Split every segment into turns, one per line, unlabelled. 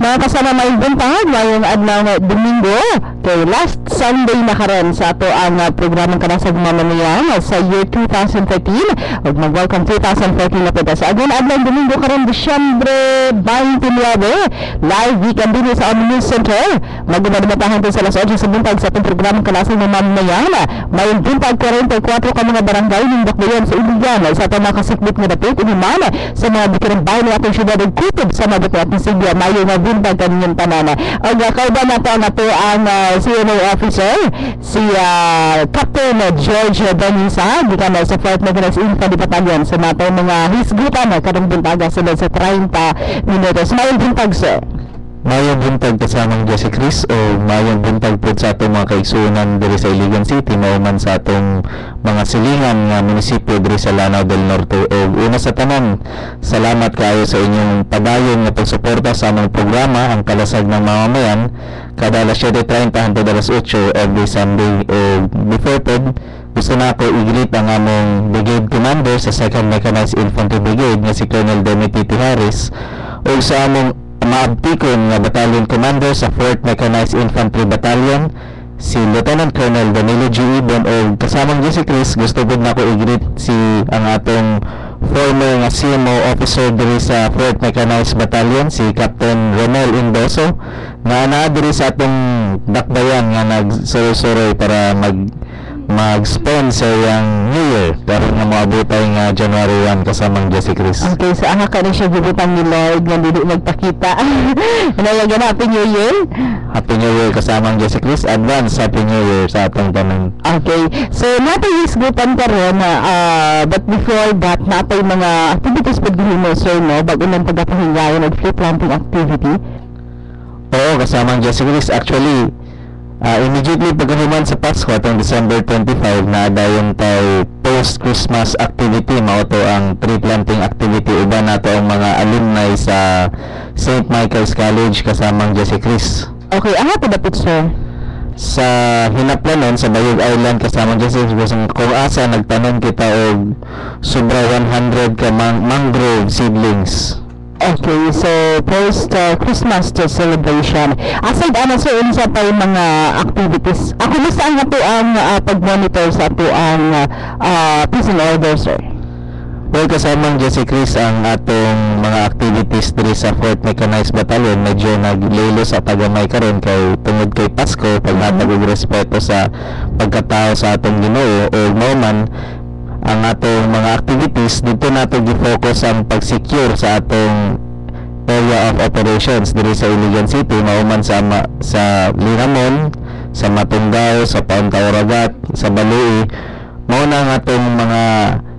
Mga kasama may buntag, ngayong adlaw nga Domingo, kay last Sunday na karon sa ato ang programang Kanasag Mamamayan sa year 2013 ug mag-welcome 2014 na pita sa agon adlaw Domingo karon Disyembre 29 live weekend din sa Omni News Center. Magdumadahan din sa alas 8 sa buntag sa atong programang Kanasag Mamamayan. May buntag 44 ka mga barangay ning Dakbayan sa Iligan sa atong nakasikbit nga dapit inuman sa mga bikirang bahay ng atong syudad ug kutob sa mga dapit ng Sigya mayo nga buntag kaninyong tanan. Og kauban nato ang ato ang CNA officer si Captain George Danisa gikan sa 4th Mechanized Infantry Battalion sa nato mga hisgutan karong buntaga sila sa 30 minutos. Mayong buntag sir.
Mayong buntag kasamang Jesse Chris o mayong buntag po sa atong mga kaigsunan diri sa Iligan City mauman sa atong mga silingan nga munisipyo diri sa Lanao del Norte. O una sa tanan, salamat kayo sa inyong padayon nga pagsuporta sa among programa ang Kalasag ng Mamamayan kada alas 7:30 hangtod alas 8 every Sunday. O before pod, gusto na ako i-greet ang among Brigade Commander sa 2nd Mechanized Infantry Brigade nga si Colonel Demetri Harris o sa among maabtikon nga Battalion Commander sa 4th Mechanized Infantry Battalion si Lieutenant Colonel Danilo G. Ibon o kasamang Jesse Chris. Gusto po na ako i-greet si ang atong former nga CMO officer diri sa 4th Mechanized Battalion si Captain Ronel Indoso nga naa diri sa atong dakbayan nga nagsuroy-suroy para mag-spend sa yung New Year karon nga moabotay nga January 1 kasamang Jesse Chris.
Okay, so ang ka na siya gubutang ni Lord nga dili magpakita. Nalayagan Happy New Year.
Happy New Year kasamang Jesse Chris. Advance Happy New Year sa atong tanan.
Okay, so natay hisgutan karon but before that natay mga activities pud mo sir no bago nang pagapahingayon og tree planting activity.
Oo, kasamang Jesse Chris. Actually, immediately pagkahuman sa Pasko atong December 25 na dayon tay post-Christmas activity mao to ang tree planting activity uban nato ang mga alumni sa St. Michael's College kasamang Jesse Chris.
Okay, ang ato dapit sir
sa Hinaplanon sa Bayog Island kasamang Jesse Chris kung asa nagtanom kita og sobra 100 ka mangrove seedlings.
Okay, so post Christmas to celebration. Aside ano sir unsa pa yung mga activities? Ako gusto ang ato ang pag-monitor sa ato ang peace and order sir.
Well, kasamang Jesse Chris ang atong mga activities diri sa 4th Mechanized Battalion medyo naglilo sa tagamay karon kay tungod kay Pasko paghatag og respeto sa pagkatao sa atong Ginoo o mao man ang atong mga activities dito nato gi-focus ang pag-secure sa atong area of operations diri sa Iligan City mauman sa Linamon, sa Matunggaw, sa Pauntauragat, sa Balui. Mao na ang atong mga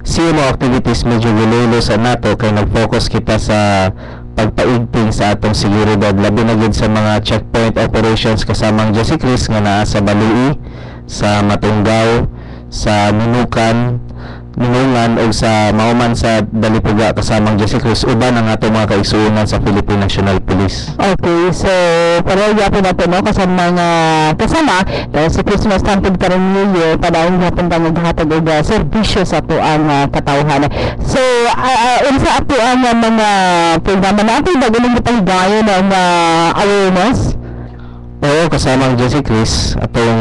CMO activities medyo gilolo sa nato kay nag-focus kita sa pagpaigting sa atong seguridad labi na gid sa mga checkpoint operations kasamang Jesse Chris nga naa sa Balui, sa Matunggaw, sa Minungan o sa mauman sa Dalipuga kasamang Jesse Cruz uban ang ato mga kaigsuonan sa Philippine National Police.
Okay, so pareho yapon nato no kasama mga kasama dahil sa Christmas tantod karon New Year padayon yapon ta maghatag og serbisyo sa ato ang katawhan. So unsa ato ang mga programa natin bago nang gipanggayon ang awareness?
Oo, kasamang Jesse Chris atong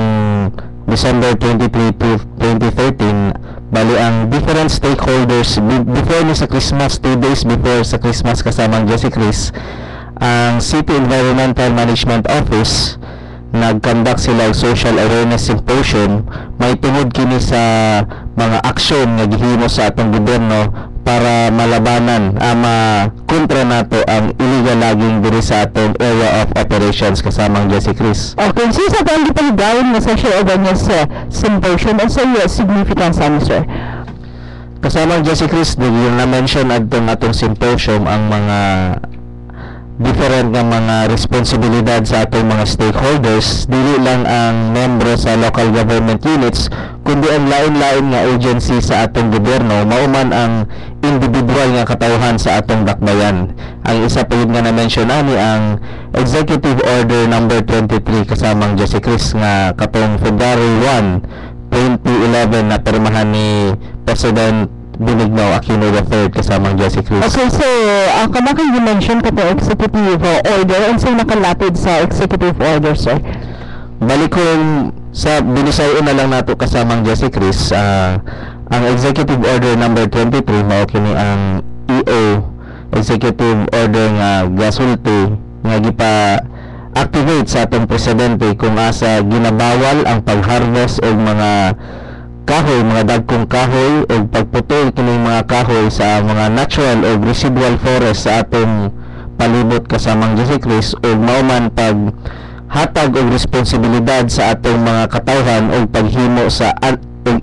December 23 to 2013 bali ang different stakeholders before ni sa Christmas 2 days before sa Christmas kasamang Jesse Chris ang City Environmental Management Office nag-conduct sila og social awareness symposium may tungod kini sa mga aksyon nga gihimo sa atong gobyerno para malabanan kontra nato ang illegal logging diri sa atong area of operations kasamang Jesse Chris.
Okay, so sa pang gipanggayon nga social awareness symposium sa significance ano sir?
Kasamang Jesse Chris yung na-mention atong symposium ang mga different nga mga responsibilidad sa atong mga stakeholders dili lang ang membro sa local government units kundi ang lain-lain nga agency sa atong gobyerno mauman ang individual nga katawhan sa atong dakbayan. Ang isa pa yun nga na-mention ani ang Executive Order number 23 kasamang Jesse Chris nga katong February 1, 2011 na pirmahan ni President Benigno Aquino III kasamang Jesse Cruz.
Okay, so kama kayo mention ka po executive order, and so nakalapid sa executive order, sir?
Balik kung sa binisayo na lang nato kasamang Jesse Cruz, ang executive order number 23 mao kini ang EO executive order nga gasulti nga gipa activate sa atong presidente kung asa ginabawal ang pag-harvest og mga kahoy, mga dagkong kahoy o pagputol kining mga kahoy sa mga natural o residual forest sa atong palibot kasamang Jesse Cruz o mauman pag hatag og responsibilidad sa atong mga katawhan o paghimo sa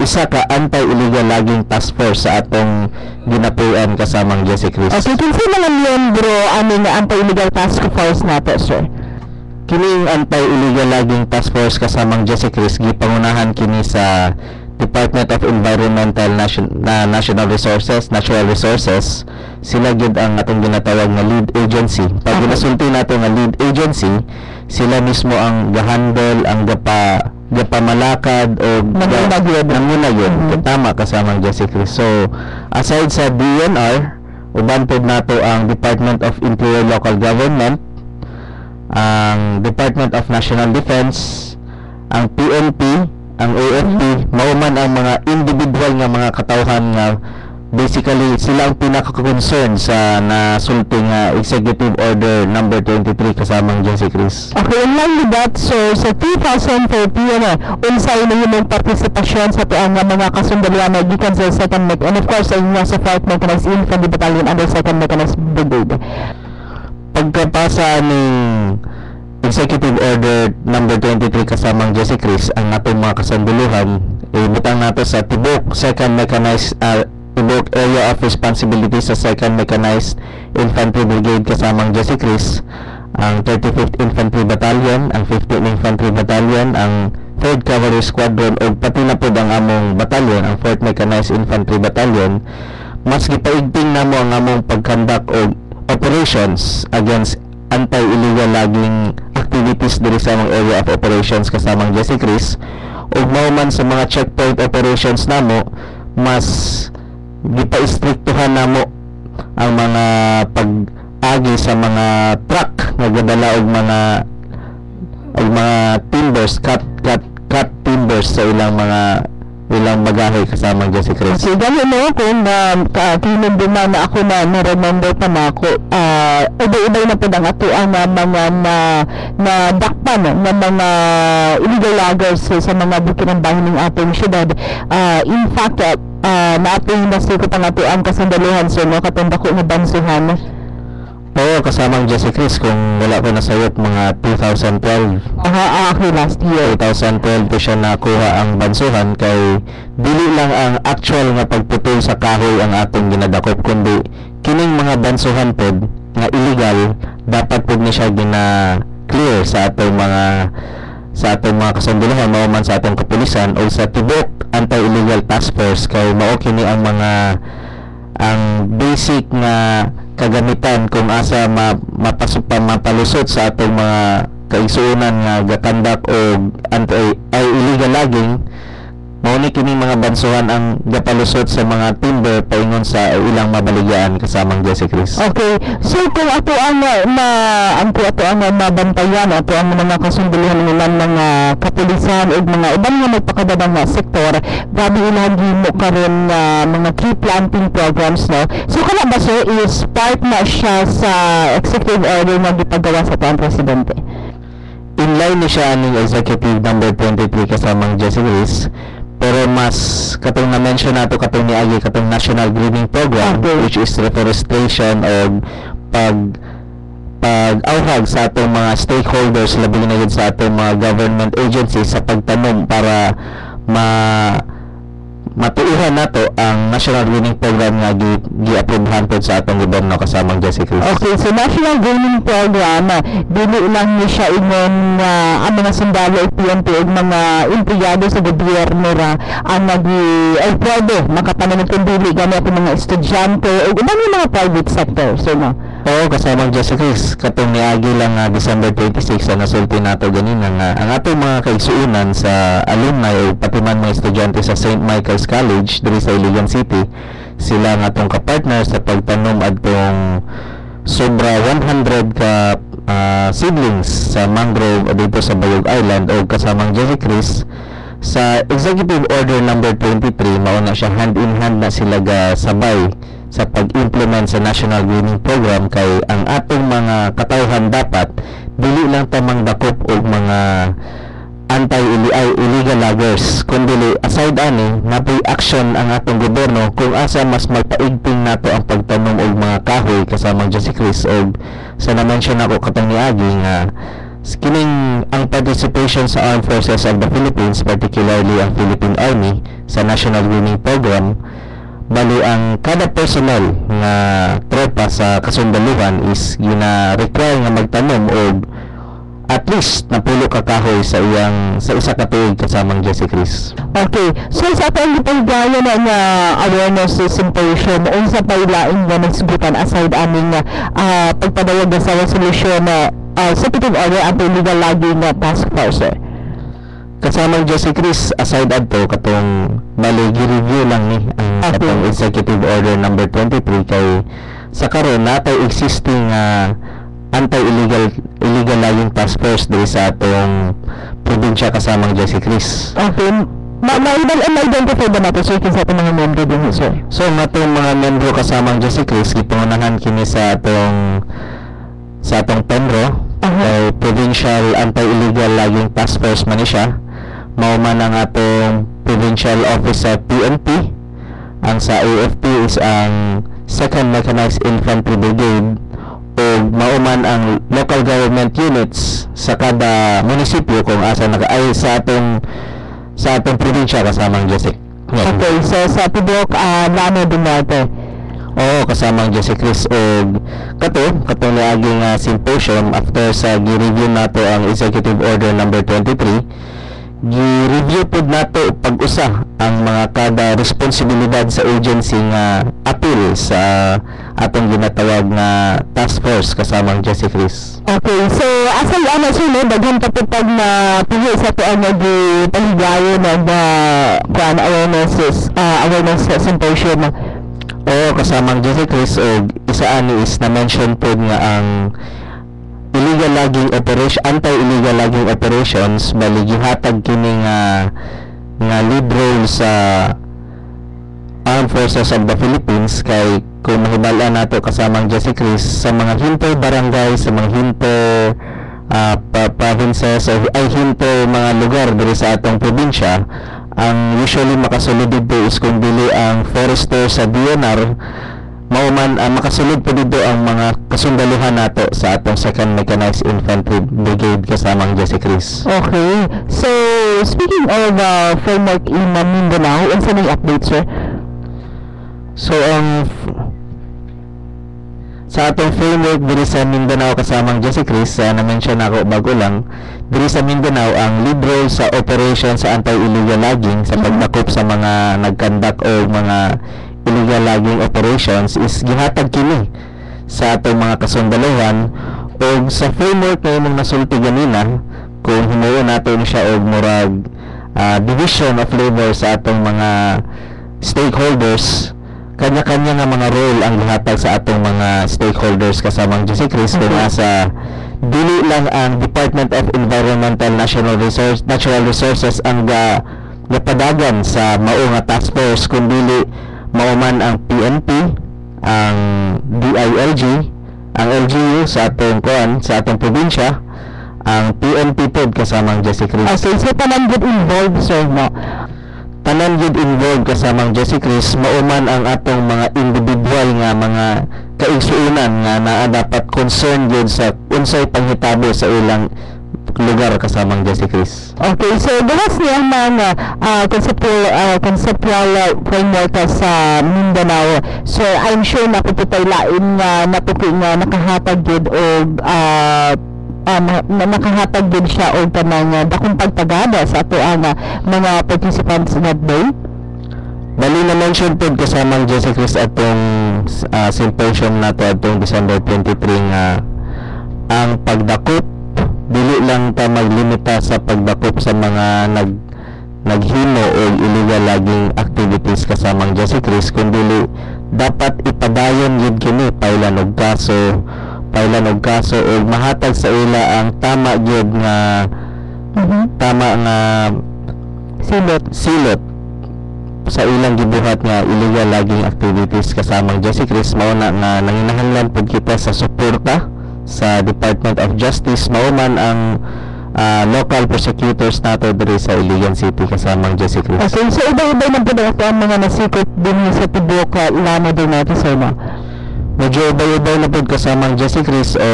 isa ka anti-illegal logging task force sa atong ginapuan kasamang Jesse Cruz.
Okay, kinsa mga miyembro ani nga anti-illegal task force nato, sir?
Kining anti-illegal logging task force kasamang Jesse Cruz gipangunahan kini sa Department of Environmental National Resources, Natural Resources. Sila gid ang atong ginatawag nga lead agency. Pag ginasulti nato nga lead agency, sila mismo ang gahandle, ang gapamalakad o nangunagod tama kasamang Jesse Cruz. So aside sa DNR, uban pod nato ang Department of Interior Local Government, ang Department of National Defense, ang PNP, ang AFP, mauman ang mga individual nga mga katawhan nga basically sila ang pinaka-concern sa nasulti nga executive order number 23 kasamang Jesse Cruz.
Okay, in line with that, sir, sa 2014, unsay na yung partisipasyon sa tuang nga mga kasundaluan na gikan sa 2nd and of course sa inyo sa 4th Mechanized Infantry Battalion under 2nd Mechanized Brigade.
Pagkapasa ning executive order number 23 kasamang Jesse Cruz, ang atong mga kasunduluhan ibutang nato sa tibok 2nd Mechanized tibok area of responsibility sa 2nd Mechanized Infantry Brigade kasamang Jesse Cruz, ang 35th Infantry Battalion, ang 15th Infantry Battalion, ang 3rd Cavalry Squadron o pati na pod ang among batalyon, ang 4th Mechanized Infantry Battalion. Mas gipaigting namo ang among pagkandak og operations against anti-illegal logging activities diri sa among area of operations kasamang Jesse Cruz. Ug mao man sa mga checkpoint operations namo, mas gipa-istriktuhan namo ang mga pag-agi sa mga truck nga gadala og mga timbers, cut timbers sa ilang bagahe kasamang Jesse Cruz.
Okay, gano'n mo kung kinunduma na ako na remember pa na ako, iba-ibay na po ang ato ang mga na dakpan ng mga illegal loggers sa mga bukid ng bahay ng ating syudad. In fact, na-ating nasikot ang ato ang kasandaluhan, so no, katunda ko nga bansuhan.
Oo, kasamang Jesse Cruz, kung wala ko nasayot mga 2012.
Okay, last year.
2012 ko siya nakuha ang bansuhan kay dili lang ang actual nga pagputol sa kahoy ang atong ginadakop, kundi kining mga bansuhan pod nga illegal dapat pod ni siya gina-clear sa atong mga kasunduluhan, mao man sa atong kapulisan o sa tibok anti-illegal task force, kay mao kini ang basic nga kagamitan kung asa mapalusot sa atong mga kaigsuonan nga gakandak o illegal logging. Mao ni kini mga bansuhan ang gapalusot sa mga timber paingon sa ilang mabaligyan kasamang Jesse Cruz.
Okay, so kung ato ang mabantayan, ato ang mga kasunduluhan ng mga kapulisan o mga ibang mga magpakadabang na sektor, grabe ilagi mo karon mga tree planting programs, no? So kana ba, sir, is part na siya sa executive order na gipagawa sa ato ang presidente?
In line ni siya aning executive number 23 kasamang Jesse Cruz, pero mas katong na-mention nato katong niagi katong National Greening Program,
okay,
which is reforestation o pag-awhag sa atong mga stakeholders, labi na yun sa atong mga government agencies sa pagtanom para matuuhan nato ang National Greening Program nga gi-approvehan pod sa atong gobyerno kasamang Jesse Cruz.
Okay, so National Greening Program, dili lang ni siya ingon ang mga sundalo o PNP o mga empleyado sa gobyerno ra ang pwede makapanamit kung dili gamit ang mga estudyante o ibang mga private sector. So no.
Oo, kasamang Jesse Cruz, katong niagi lang December 26 na nasulti nato ganina nga ang atong mga kaigsuonan sa alumni o pati man mga estudyante sa St. Michael's College diri sa Iligan City, sila nga atong kapartner sa pagtanom adtong sobra 100 ka seedlings sa mangrove dito sa Bayog Island o kasamang Jesse Chris sa Executive Order number 23. Mao na siya hand in hand na sila ga sabay sa pag-implement sa National Greening Program kay ang atong mga katawhan dapat dili lang ta mangdakop og mga anti-illegal loggers kundi aside ani napoy action ang atong gobyerno kung asa mas magpaigting nato ang pagtanom og mga kahoy kasamang Jesse Chris og sa na-mention ako katong niagi nga kining ang participation sa Armed Forces of the Philippines, particularly ang Philippine Army sa National Greening Program, bali ang kada personnel nga tropa sa kasundaluhan is gina-require nga magtanom og at least napulo ka kahoy sa isa ka tuig kasamang Jesse Chris.
Okay. So sa atong gipanggayo na nga awareness symposium unsa pa ilaing nga nasgutan aside aming pagpadayag sa resolution na Executive Order Anti-Illegal Logging Task Force.
Kasamang Jesse Chris aside adto katong bali gi-review lang ni ang katong Executive Order number 23 kay sa karon natay existing anti-illegal logging task force diri sa atong probinsya kasamang Jesse Chris.
Okay. Ma-identify ba natin sir sa atong mga membro din sir?
So matong mga membro kasamang Jesse Chris gipangunahan kini sa atong Penro kay Provincial Anti-Illegal Logging Task Force man siya. Mao man ang atong Provincial Office sa PNP. Ang sa AFP is ang 2nd Mechanized Infantry Brigade o mauman ang local government units sa kada munisipyo kung asa naka-ay sa atong probinsya kasamang Jesse.
Okay, so sa Pidok Lano Dumarte.
Oo, kasamang Jesse Chris o kato niaging symposium after sa gi-review nato ang Executive Order number 23. Gi-review pod nato pag-usa ang mga kada responsibilidad sa agency nga appeal sa atong ginatawag na task force kasamang Jesse Chris.
Okay, so asal ano sino daghan patutag na pili sa tuang pahigayon ng awareness symposium.
Oo, kasamang Jesse Chris o isa ani is na-mention pod nga ang anti-illegal logging operations bali gihatag kini nga lead role sa Armed Forces of the Philippines kay kung mahibal-an nato kasamang Jesse Chris sa mga hinto barangay, sa mga hinto provinces ay hinto mga lugar diri sa atong probinsya, ang usually makasulod dito is kung dili ang forester sa DNR mao man makasulod po dito ang mga kasundaluhan nato sa atong 2nd Mechanized Infantry Brigade kasamang Jesse Chris.
Okay. So, speaking of framework in Mindanao, unsa may update sir?
So, sa atong framework diri sa Mindanao kasamang Jesse Chris, na-mention ako bago lang, diri sa Mindanao ang lead role sa operation sa anti-illegal logging sa pagdakop sa mga nagkandak o mga illegal logging operations is gihatag kini sa atong mga kasundaluhan o sa framework na imong nasulti ganina kung himuon natin siya og murag division of labor sa atong mga stakeholders. Kanya-kanya nga mga role ang gihatag sa atong mga stakeholders kasamang Jesse Chris kung asa dili lang ang Department of Environmental Natural Resources ang gapadagan sa mao nga task force kundi mauman ang PNP, ang DILG, ang LGU sa atong probinsya, ang PNP pod kasamang Jesse Chris.
Okay, so tanan gud involved sir no?
Tanan gud involved kasamang Jesse Chris, mauman ang atong mga individual nga mga kaigsuonan nga naa dapat concerned gud sa unsay panghitabo sa ilang lugar kasamang Jesse Chris.
Okay, so bukas niya mga conceptual framework sa Mindanao. So I'm sure napuputay lain nga nakahatag gid og nakahatag gid siya og tanang dakong pagpagada sa ato ang mga participants that day.
Bali na-mention pod kasamang Jesse Chris atong symposium nato atong December 23 nga ang pagdakop dili lang ta maglimita sa pagdakop sa mga naghimo og illegal logging activities kasamang Jesse Chris, kundi dapat ipadayon yun kini pailan og kaso og mahatag sa ila ang tama gyud nga tama nga silot sa ilang gibuhat nga illegal logging activities kasamang Jesse Chris. Mao na nga nanginahanglan pud kita sa suporta sa Department of Justice, mao man ang local prosecutors nato diri sa Iligan City kasamang Jesse Chris.
Okay, so iba-iba na po ang mga nasikot din sa tibok lana din natin sa ina.
Medyo iba-iba na po kasamang Jesse Chris o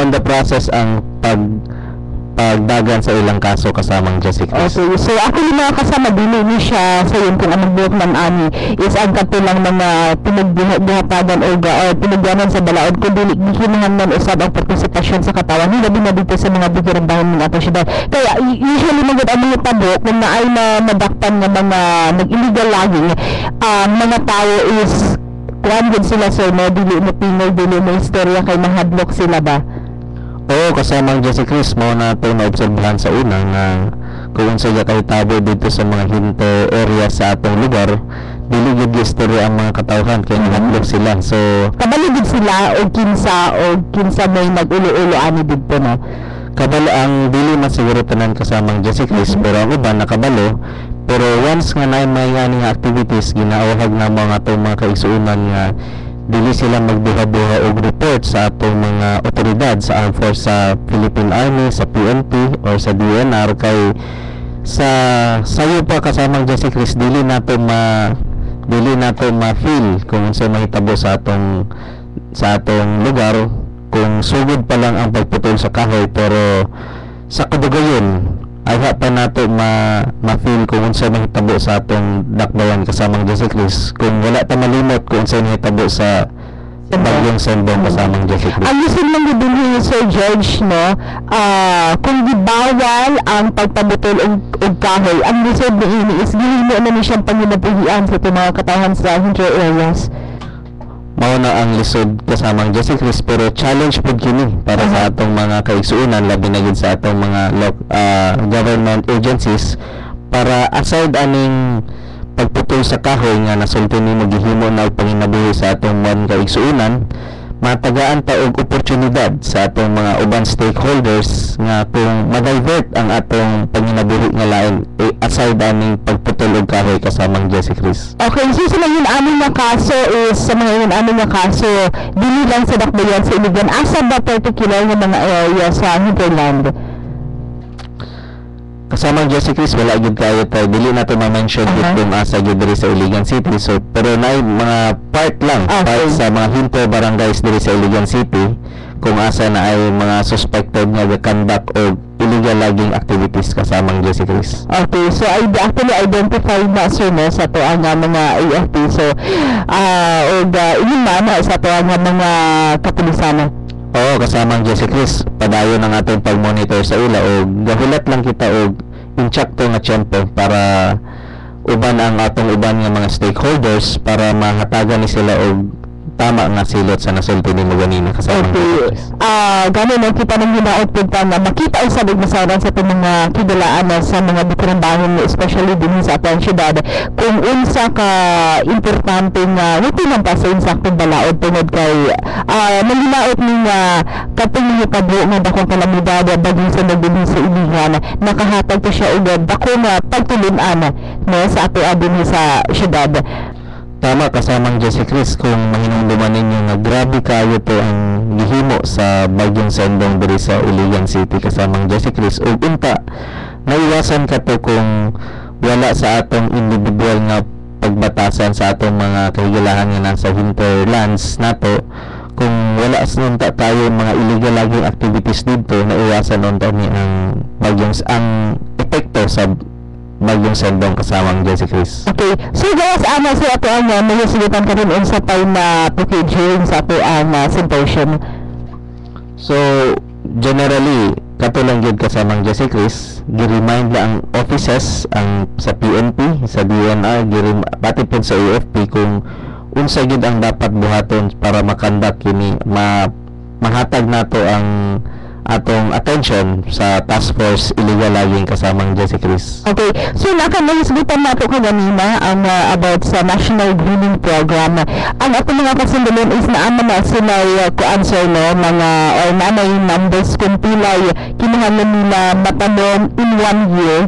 on the process ang pagdagan sa ilang kaso kasamang Jesse Chris.
Okay, so ako yung mga kasama dili ni siya sa yun kung anong buhok ng ani is ang katulang mga pinagbuhatagan o pinagyanan sa balaod kung dili gihinahanglan usab ang partisipasyon sa katawan labi na dito sa mga bigyan bahay ng ato syudad. Kaya usually magud ang mga tabok kung naay na madakpan nga mga nag-illegal logging, mga tao is kuan gud sila sir no, dili mo pinoy, dili mo istorya kay mahadlok sila ba?
Oo, kasamang Jesse Chris, mo na ito na-obserbahan sa unang kung sa'yo kayo tabo dito sa mga hinto area sa atong lugar, dili gud istorya ang mga katawhan kaya nahatlok sila. So
kabaligid sila o kinsa may nag-ulo-ulo ani dito no.
Kabalo ang dili man siguro tanan kasamang Jesse Chris, pero ang uban nakabalo. Pero once nga na may nga activities ginaawhag na mga kaigsuonan nga dili sila magbuha-buha og report sa atong mga otoridad sa Armed Force, sa Philippine Army, sa PNP or sa DNR, kay sayo pa kasamang Jesse Chris dili nato ma-feel kung sa mahitabo sa atong lugar kung sugod pa lang ang pagputol sa kahoy, pero sa kadugayon ay pa nato ma-feel kung unsa mahitabo sa atong dakbayan kasamang Jesse Chris, kung wala ta malimot kung unsa mahitabo sa bagyong Sendong kasamang Jesse Chris.
Ang gusto lang din ni Sir George no, kung gibawal ang pagpabutol og kahoy, ang lisod ni ini is gihimo na ni siyang panginabuhian sa mga katawhan sa hinter areas.
Mao na ang lisod kasamang Jesse Chris, pero challenge pud kini para sa atong mga kaigsuonan labi na gid sa atong mga government agencies, para aside aning pagputol sa kahoy nga nasulti ni maghihimo na og panginabuhi sa atong mga kaigsuonan, matagaan ta og oportunidad sa atong mga uban stakeholders nga kung ma-divert ang atong panginabuhi nga lain aside aning pagputol og kahoy kasamang Jesse Chris.
Okay, so sa mga aming nga kaso is sa mga aming nga kaso dili lang sa dakbayan sa Iligan, asa ba particular nga mga area sa hinterland?
Kasamang Jesse Chris, wala gid kayo tayo dili nato ma-mention kung asa gid diri sa Iligan City, so pero naay mga part lang part sa mga hinto barangays diri sa Iligan City kung asa na ay mga suspected nga conduct o illegal logging activities kasamang Jesse Chris.
Okay, so I actually identified na sir no sa to ang mga AFP, so inuman sa to ang mga kapulisan.
Oo, kasamang Jesse Chris, padayon ang atong pag-monitor sa ila o gahulat lang kita og inchakto nga tiyempo para uban ang atong uban nga mga stakeholders para mahatagan ni sila og tama nga silot sa nasulti ni ganina kasamang
Jesse Chris. Ganun no, kita nang hinaot po na makita ang sabog masaran sa itong mga kidalaan sa mga bitirang bahin, especially din sa atong syudad, kung unsa ka importante nga wala pa sa insaktong balaod tungod kay nalinaot ni nga katong hitabo nga dakong kalamidad baging sa nagdili sa Iligan, nakahatag to siya og dako nga pagtulun-an no sa ato adin sa syudad.
Tama kasamang Jesse Chris, kung mahinungduman ninyo nga grabe kayo to ang gihimo sa bagyong Sendong diri sa Iligan City kasamang Jesse Chris, ug unta naiwasan ka to kung wala sa atong individual nga pagbatasan sa atong mga kahigalaan nga nasa hinterlands nato. Kung wala unta tayo mga illegal logging activities dito, naiwasan unta ni ang ang epekto sa bagyong Sendong kasamang Jesse Chris.
Okay, so guys, sa ato ang may sigutan ka rin sa time na during sa ato ang symposium.
So generally katulang gyud kasamang Jesse Chris, gi-remind lang ang offices ang sa PNP, sa DNR, pati po sa AFP kung unsa gyud ang dapat buhaton para makandak kini, mahatag nato ang atong attention sa Task Force Illegal Logging kasamang Jesse Chris.
Okay, so nakahisgutan na ito kaganina ang about sa National Greening Program. Ang ato mga kasundalon is naaman na sila answer no, mga or nanay numbers kung pilay kinuhanan nila matanom in 1 year.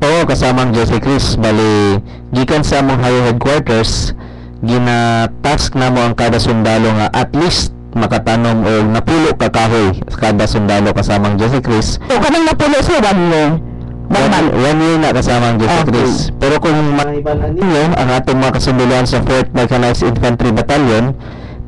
Oo, kasamang Jesse Chris, bali gikan sa among higher headquarters gina-task na mo ang kada sundalo nga at least makatanom o napulo ka kahoy kada sundalo kasamang Jesse Chris.
So kanang napulo sa 1 year.
One year na kasamang Jesse Chris. Pero kung maibalan ninyo ang atong mga kasundalohan sa 4th Mechanized Infantry Battalion,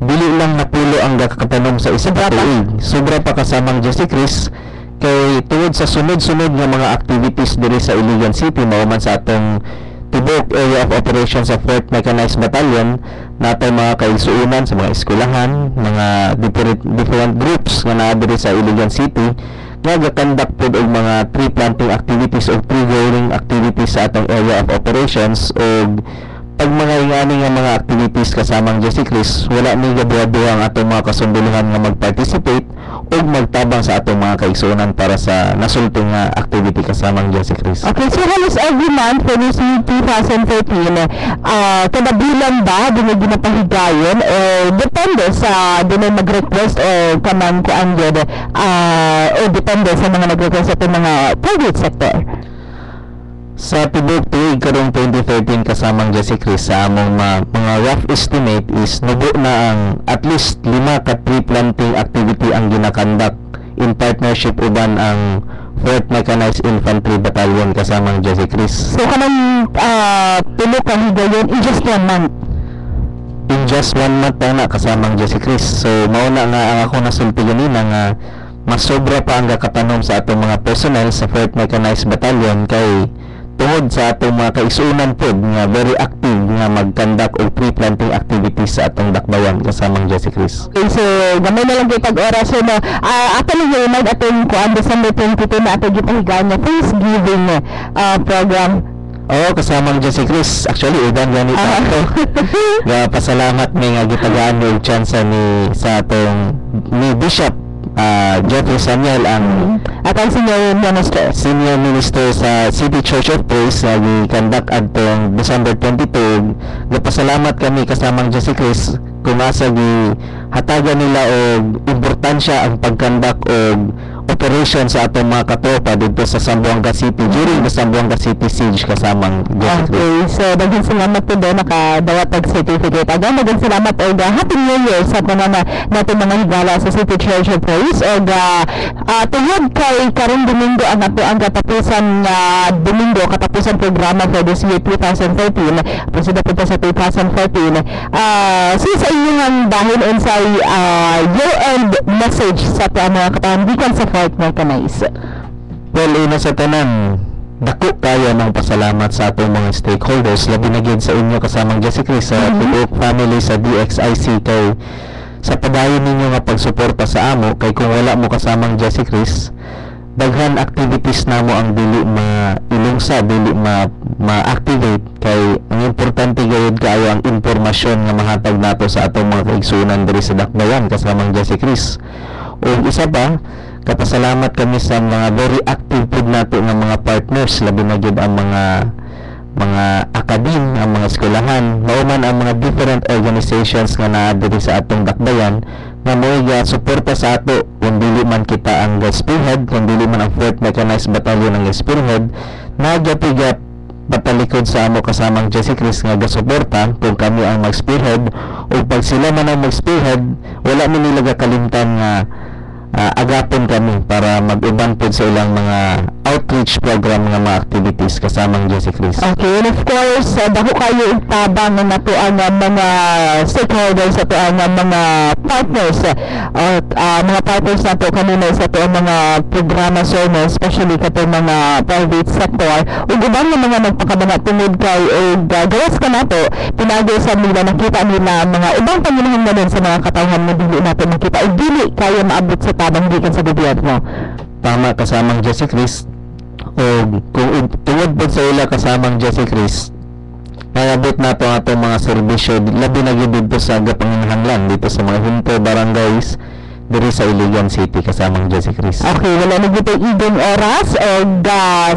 dili lang napulo ang kakatanom sa isang tuig. Sobra pa kasamang Jesse Chris kay tungod sa sunod-sunod nga mga activities diri sa Iligan City mao man sa atong tibok area of operations sa 4th Mechanized Battalion natay mga kaigsuunan sa mga eskwelahan, mga different groups nga naa diri sa Iligan City nga gakandak pod og mga tree planting activities o tree growing activities sa atong area of operations og pag mga ingani nga mga activities kasamang Jesse Chris, wala ni gabuha-buha ang atong mga kasunduluhan nga mag-participate o magtabang sa atong mga kaigsuonan para sa nasulti nga activity kasamang Jesse Chris.
Okay, so halos every month for this year 2013, kada bilang ba din ginapahigayon o depende sa din mag-request o kanang kuan gyud o depende sa mga nag-request sa mga private sector.
Sa tibok tuig karong 2013 kasamang Jesse Chris, sa among mga rough estimate is nubo na ang at least 5 ka tree planting activity ang ginakandak in partnership uban ang 4th Mechanized Infantry Battalion kasamang Jesse Chris.
So kanang tulo ka higayon in just 1 month.
In just 1 month na kasamang Jesse Chris. So mao na nga ang ako nasulti ganina nga mas sobra pa ang katanom sa atong mga personnel sa 4th Mechanized Battalion kay tungod sa atong mga kaisunan pod nga very active nga mag-conduct og tree planting activities sa atong dakbayan kasamang Jesse Chris.
Okay, so gamay na lang kitag oras so no. Ato lang yung atong kuan December 22 na ato gipahigayon nga Thanksgiving program.
Oo, kasamang Jesse Chris. Actually, udan ganito ako. Pasalamat may nga gitagaan ni og tsansa ni sa atong ni Bishop Jeffrey Samuel ang
at ang senior minister sa City Church of Praise nga gi-conduct adtong December 22. Gapasalamat kami kasamang Jesse Chris kung asa gi hatagan nila og importansya ang pag-conduct og operation sa atong mga katropa dito sa Zamboanga City during the Zamboanga City siege kasamang Jesse Chris. Okay, so daghang salamat po daw nakadawat og certificate. Daghang salamat og Happy New Year sa tanan natin mga higala sa City Church of Praise og tungod kay karong Domingo ang ato ang katapusan Domingo katapusan programa for this year 2013 presida po sa 2014 sa inyong dahil sa year-end message sa mga katambikan sa 4th Mechanized.
Well, una sa tanan, dako kaya ng pasalamat sa atong mga stakeholders labi na gyud sa inyo kasamang Jesse Chris sa tibok family sa DXIC kay sa padayon ninyo nga pagsuporta sa amo kay kung wala mo kasamang Jesse Chris daghan activities namo ang dili mailungsa dili ma-activate kay ang importante gayud kaayo ang impormasyon nga mahatag nato sa atong mga kaigsuonan diri sa dakbayan kasamang Jesse Chris. O isa pa, kapasalamat kami sa mga very active pod nato nga mga partners labi na gyud ang mga akadim, ang mga eskwelahan, mao man ang mga different organizations nga naa diri sa atong dakbayan nga mo'y suporta sa ato kung dili man kita ang spearhead, kung dili man ang 4th Mechanized Battalion ang spearhead, nagyatigat patalikod sa amo kasamang Jesse Chris nga gasuporta kung kami ang mag-spearhead o pag sila man ang mag-spearhead wala man nila gakalimtan nga agapon kami para mag-uban po sa ilang mga outreach program nga mga activities kasamang Jesse Chris.
Okay, and of course, dako kayo itabang na to ang mga stakeholders sa to ang mga partners mga partners na to kanina sa to ang mga programa service, especially kato mga private sector ug ubang mga nagpakabana tungod kay og gawas ka nato pinagi sa nila nakita nila mga ubang panginahanglan sa mga katawhan nga dili nato makita ug dili kaya maabot sa tabang gikan sa gobyerno.
Tama kasamang Jesse Chris. O kung tungod po sa ila kasamang Jesse Chris nayabot na to atong mga serbisyo labi na gyud dito sa gapanginahanglan dito sa mga hinto barangays diri sa Iligan City kasamang Jesse Chris.
Okay, wala na gito igong oras og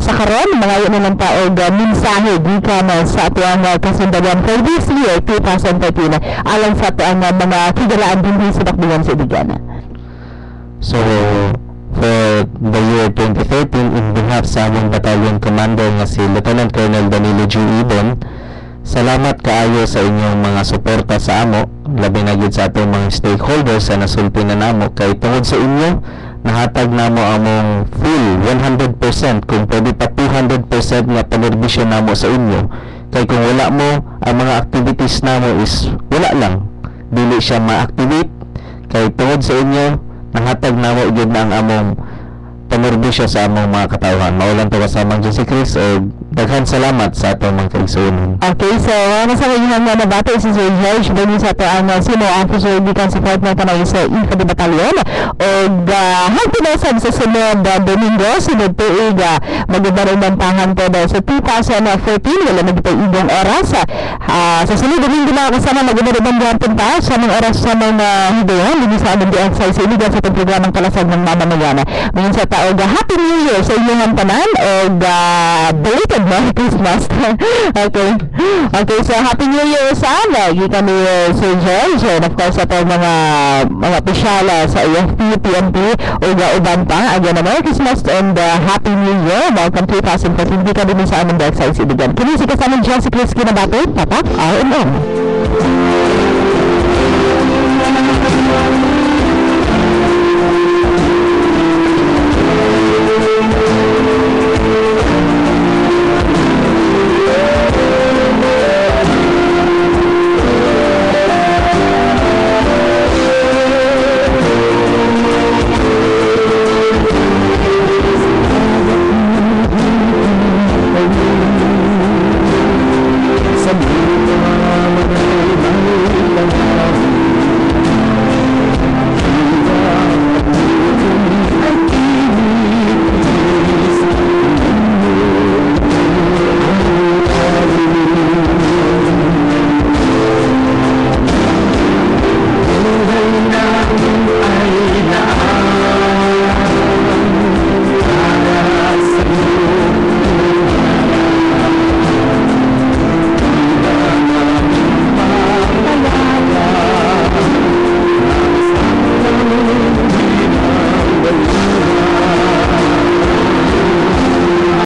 sa karon mga yun lang ta og mensahe gikan sa ato ang kasundagan for this year 2013 alang sa ato ang mga kigalaan din sa dakbuhan sa Iligan.
So for the year 2013, in behalf sa among battalion commander nga si Lieutenant Colonel Danilo G. Ibon, salamat kaayo sa inyong mga suporta sa amo, labi na gyud sa atong mga stakeholders sa nasulti na namo kay tungod sa inyo nahatag namo among full 100% kung pwede pa 200% nga panerbisyo namo sa inyo. Kay kung wala mo ang mga activities namo is wala lang, dili siya ma-activate. Kay tungod sa inyo nahatag namo gyud na ang among panerbisyo sa among mga katawhan. Maulan to kasamang Jesse Chris o daghan salamat sa atong mga kaigsuonon.
Okay, so nasa inyong mga nabata si Sir George Bani sa ito ang sino officer gikan sa Fort Natanay sa Infantry Battalion o hagpinasan sa sunod Domingo, sunod tuig magbarumantahan to sa 2014 wala na gitay ibang oras sa sunod Domingo na kasama magbarumantahan punta sa mga oras sa mga hidayon hindi sa among DXI sa iligan sa itong programang Kalasag ng Mamamayan. Ngayon sa taog Happy New Year sa inyong tanan o belated Merry Christmas. Okay, so Happy New Year sa lagi kami Sir George and of course sa mga opisyal sa AFP, PNP o uban pa again Merry Christmas and Happy New Year. Welcome to 2014. Di ka din sa aming DXI Sibigan. Kini si kasamang Jesse Chris kinabato, tatak, RMM.